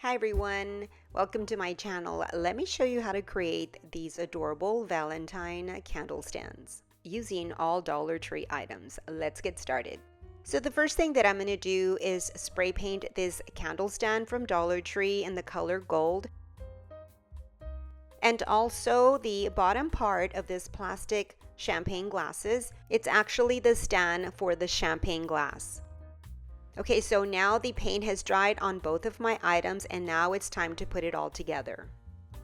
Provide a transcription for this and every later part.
Hi everyone, welcome to my channel. Let me show you how to create these adorable Valentine candle stands using all Dollar Tree items. Let's get started. So the first thing that I'm going to do is spray paint this candle stand from Dollar Tree in the color gold. And also the bottom part of this plastic champagne glasses, it's actually the stand for the champagne glass. Okay, so now the paint has dried on both of my items and now it's time to put it all together.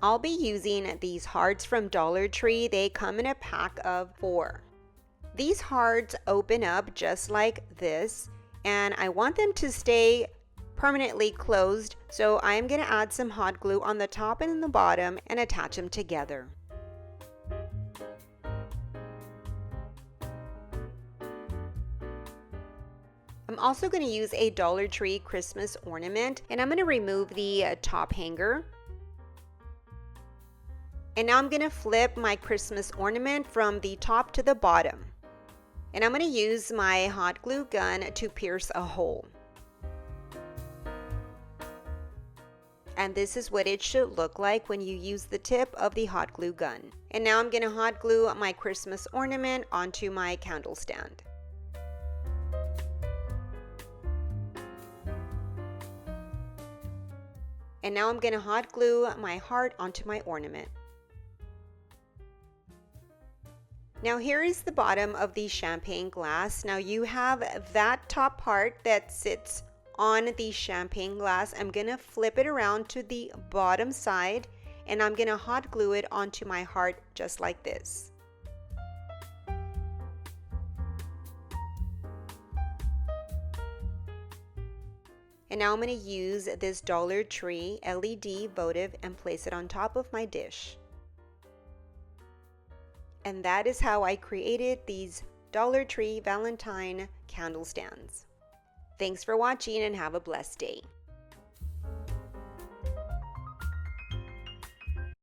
I'll be using these hearts from Dollar Tree. They come in a pack of 4. These hearts open up just like this and I want them to stay permanently closed, so I'm going to add some hot glue on the top and the bottom and attach them together. I'm also going to use a Dollar Tree Christmas ornament and I'm going to remove the top hanger. And now I'm going to flip my Christmas ornament from the top to the bottom. And I'm going to use my hot glue gun to pierce a hole. And this is what it should look like when you use the tip of the hot glue gun. And now I'm going to hot glue my Christmas ornament onto my candle stand. And now I'm going to hot glue my heart onto my ornament. Now here is the bottom of the champagne glass. Now you have that top part that sits on the champagne glass. I'm going to flip it around to the bottom side and I'm going to hot glue it onto my heart just like this. And now I'm going to use this Dollar Tree LED votive and place it on top of my dish. And that is how I created these Dollar Tree Valentine candle stands. Thanks for watching and have a blessed day.